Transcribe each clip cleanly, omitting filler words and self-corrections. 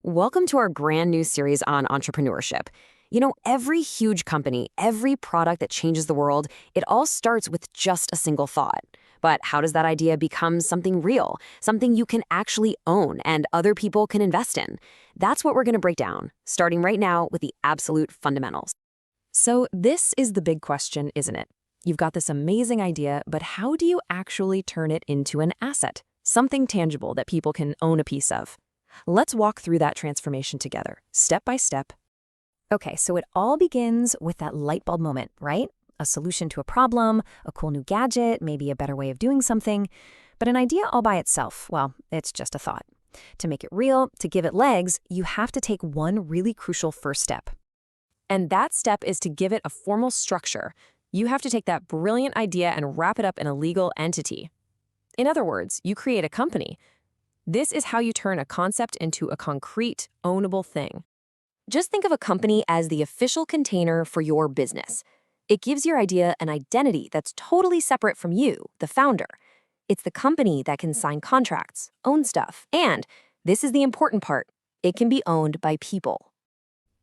Welcome to our brand new series on entrepreneurship. Every huge company, every product that changes the world, it all starts with just a single thought. But how does that idea become something real, something you can actually own and other people can invest in? That's what we're going to break down, starting right now with the absolute fundamentals. So this is the big question, isn't it? You've got this amazing idea, but how do you actually turn it into an asset, something tangible that people can own a piece of? Let's walk through that transformation together, step by step. Okay, so it all begins with that light bulb moment, right? A solution to a problem, a cool new gadget, maybe a better way of doing something. But an idea all by itself, well, it's just a thought. To make it real, to give it legs, you have to take one really crucial first step. And that step is to give it a formal structure. You have to take that brilliant idea and wrap it up in a legal entity. In other words, you create a company. This is how you turn a concept into a concrete, ownable thing. Just think of a company as the official container for your business. It gives your idea an identity that's totally separate from you, the founder. It's the company that can sign contracts, own stuff, and, this is the important part, it can be owned by people.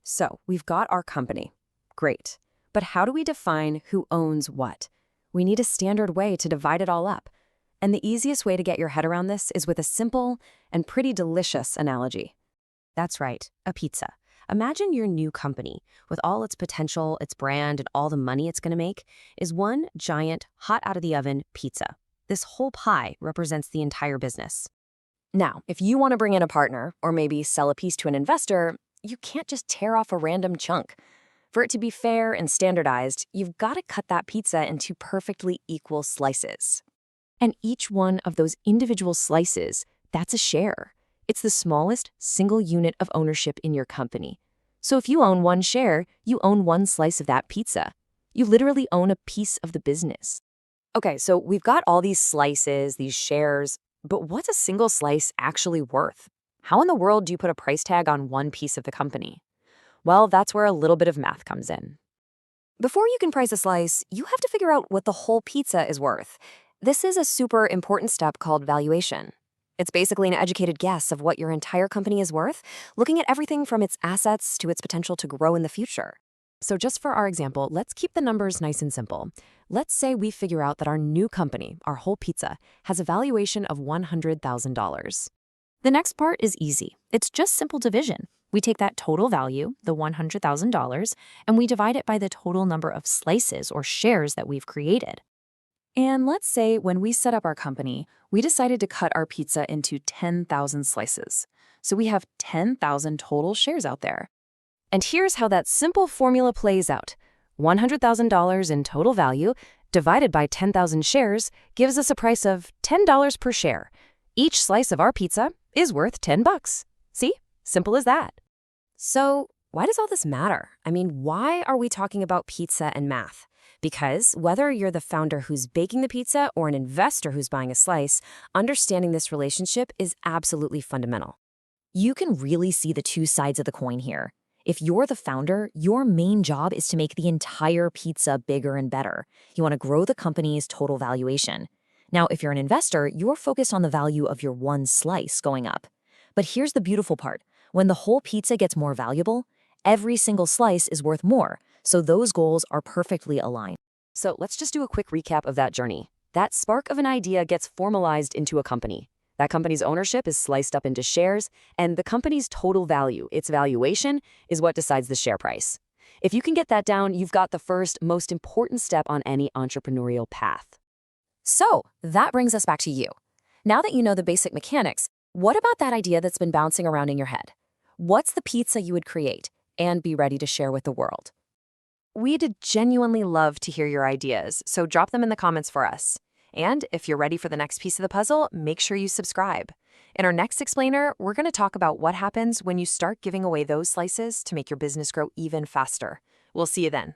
So, we've got our company. Great. But how do we define who owns what? We need a standard way to divide it all up. And the easiest way to get your head around this is with a simple and pretty delicious analogy. That's right, a pizza. Imagine your new company, with all its potential, its brand, and all the money it's going to make, is one giant, hot-out-of-the-oven pizza. This whole pie represents the entire business. Now, if you want to bring in a partner, or maybe sell a piece to an investor, you can't just tear off a random chunk. For it to be fair and standardized, you've got to cut that pizza into perfectly equal slices. And each one of those individual slices, that's a share. It's the smallest single unit of ownership in your company. So if you own one share, you own one slice of that pizza. You literally own a piece of the business. Okay, so we've got all these slices, these shares, but what's a single slice actually worth? How in the world do you put a price tag on one piece of the company? Well, that's where a little bit of math comes in. Before you can price a slice, you have to figure out what the whole pizza is worth. This is a super important step called valuation. It's basically an educated guess of what your entire company is worth, looking at everything from its assets to its potential to grow in the future. So just for our example, let's keep the numbers nice and simple. Let's say we figure out that our new company, our whole pizza, has a valuation of $100,000. The next part is easy. It's just simple division. We take that total value, the $100,000, and we divide it by the total number of slices or shares that we've created. And let's say when we set up our company, we decided to cut our pizza into 10,000 slices. So we have 10,000 total shares out there. And here's how that simple formula plays out. $100,000 in total value divided by 10,000 shares gives us a price of $10 per share. Each slice of our pizza is worth $10. See? Simple as that. So why does all this matter? I mean, why are we talking about pizza and math? Because whether you're the founder who's baking the pizza or an investor who's buying a slice, understanding this relationship is absolutely fundamental. You can really see the two sides of the coin here. If you're the founder, your main job is to make the entire pizza bigger and better. You want to grow the company's total valuation. Now, if you're an investor, you're focused on the value of your one slice going up. But here's the beautiful part. When the whole pizza gets more valuable, every single slice is worth more. So those goals are perfectly aligned. So let's just do a quick recap of that journey. That spark of an idea gets formalized into a company. That company's ownership is sliced up into shares, and the company's total value, its valuation, is what decides the share price. If you can get that down, you've got the first, most important step on any entrepreneurial path. So that brings us back to you. Now that you know the basic mechanics, what about that idea that's been bouncing around in your head? What's the pizza you would create and be ready to share with the world? We'd genuinely love to hear your ideas, so drop them in the comments for us. And if you're ready for the next piece of the puzzle, make sure you subscribe. In our next explainer, we're going to talk about what happens when you start giving away those slices to make your business grow even faster. We'll see you then.